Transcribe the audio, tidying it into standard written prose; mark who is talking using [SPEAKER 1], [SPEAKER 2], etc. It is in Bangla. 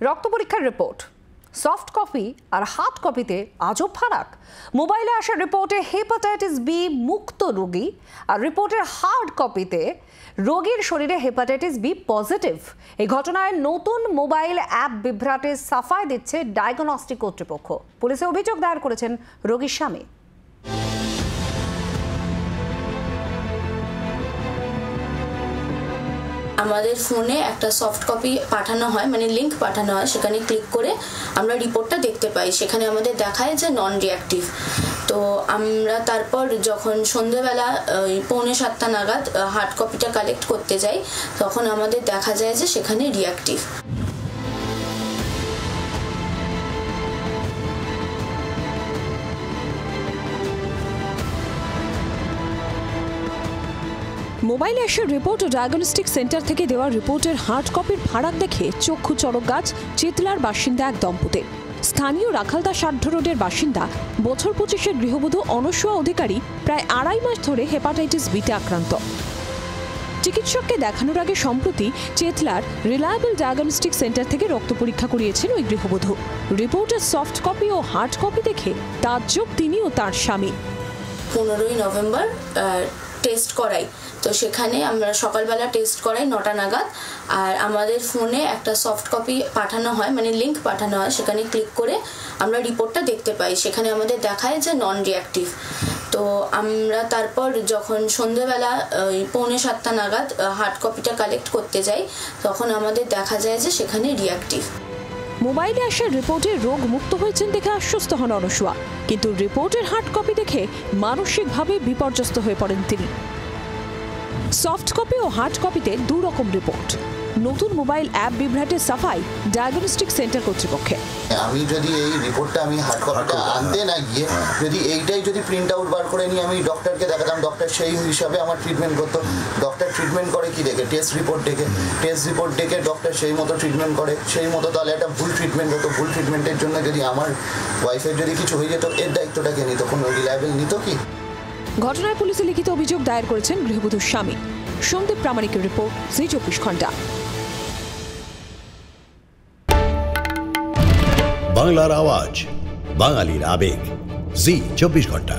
[SPEAKER 1] রক্ত পরীক্ষার রিপোর্ট সফট কপি আর হার্ড কপিতে আজব ফারাক। মোবাইলে আসা রিপোর্টে হেপাটাইটিস বি মুক্ত রোগী, আর রিপোর্টের হার্ড কপিতে রোগীর শরীরে হেপাটাইটিস বি পজিটিভ। এই ঘটনায় নতুন মোবাইল অ্যাপ বিভ্রাটে সাফাই দিচ্ছে ডায়াগনস্টিক কর্তৃপক্ষ। পুলিশে অভিযোগ দায়ের করেছেন রোগীর স্বামী।
[SPEAKER 2] আমাদের ফোনে একটা সফট কপি পাঠানো হয়, মানে লিঙ্ক পাঠানো হয়, সেখানে ক্লিক করে আমরা রিপোর্টটা দেখতে পাই। সেখানে আমাদের দেখায় যে নন রিঅ্যাক্টিভ। তো আমরা তারপর যখন সন্ধ্যেবেলা ওই 6:45 নাগাদ হার্ড কপিটা কালেক্ট করতে যাই, তখন আমাদের দেখা যায় যে সেখানে রিঅ্যাক্টিভ।
[SPEAKER 3] মোবাইলে আসা রিপোর্ট ও ডায়াগনস্টিক সেন্টার থেকে দেওয়া রিপোর্টের হার্ড কপির ফারাক দেখে চক্ষু চড়ক গাছ চেতলার বাসিন্দা এক দম্পতির। স্থানীয় রাখালদা সাধ্য রোডের বাসিন্দা বছর 25-এর গৃহবধূ অনসূয়া অধিকারী প্রায় 2.5 মাস ধরে হেপাটাইটিস বিতে আক্রান্ত। চিকিৎসককে দেখানোর আগে সম্প্রতি চেতলার রিলায়েবল ডায়াগনস্টিক সেন্টার থেকে রক্ত পরীক্ষা করিয়েছেন ওই গৃহবধূ। রিপোর্টের সফট কপি ও হার্ড কপি দেখে তাজ্জব তিনি ও তার স্বামী।
[SPEAKER 2] 15ই নভেম্বর টেস্ট করাই, তো সেখানে আমরা সকালবেলা টেস্ট করাই 9টা নাগাদ। আর আমাদের ফোনে একটা সফট কপি পাঠানো হয়, মানে লিঙ্ক পাঠানো হয়, সেখানে ক্লিক করে আমরা রিপোর্টটা দেখতে পাই। সেখানে আমাদের দেখায় যে নন রিঅ্যাক্টিভ। তো আমরা তারপর যখন সন্ধ্যেবেলা ওই 6:45 নাগাদ হার্ড কপিটা কালেক্ট করতে যাই, তখন আমাদের দেখা যায় যে সেখানে রিঅ্যাক্টিভ।
[SPEAKER 3] মোবাইলে আসা রিপোর্টে রোগ মুক্ত হয়েছেন দেখে আশ্বস্ত হন অনসূয়া, কিন্তু রিপোর্টের হার্ড কপি দেখে মানসিকভাবে বিপর্যস্ত হয়ে পড়েন তিনি। সফট কপি ও হার্ড কপিতে দুই রকম রিপোর্ট। নতুন মোবাইল অ্যাপ বিভ্রাটে সাফাই ডায়াগনস্টিক সেন্টার কর্তৃপক্ষে।
[SPEAKER 4] আমি যদি এই রিপোর্টটা আমি হার্ড কপিটা আনতে না গিয়ে যদি এইটাই যদি প্রিন্ট আউট বার করে নিয়ে আমি ডক্টরকে দেখাতাম, ডক্টর সেই হিসাবে আমার ট্রিটমেন্ট করতো। ডক্টর ট্রিটমেন্ট করে কি দেখে? টেস্ট রিপোর্ট দেখে ডক্টর সেই মতো ট্রিটমেন্ট করে, সেই মতো তাহলে একটা ভুল ট্রিটমেন্ট হতো। ভুল ট্রিটমেন্টের জন্য যদি আমার ওয়াইফের যদি কিছু হয়ে যেত, এর দায়িত্বটা কে নিত? কোনো রিলায়েবল নিত কি?
[SPEAKER 3] ঘটনায় পুলিশে লিখিত অভিযোগ দায়ের করেছেন গৃহবধূর স্বামী। সন্দীপ প্রামাণিকের রিপোর্ট, জি 24 ঘন্টা।
[SPEAKER 5] বাংলার আওয়াজ, বাঙালির আবেগ, জি 24 ঘন্টা।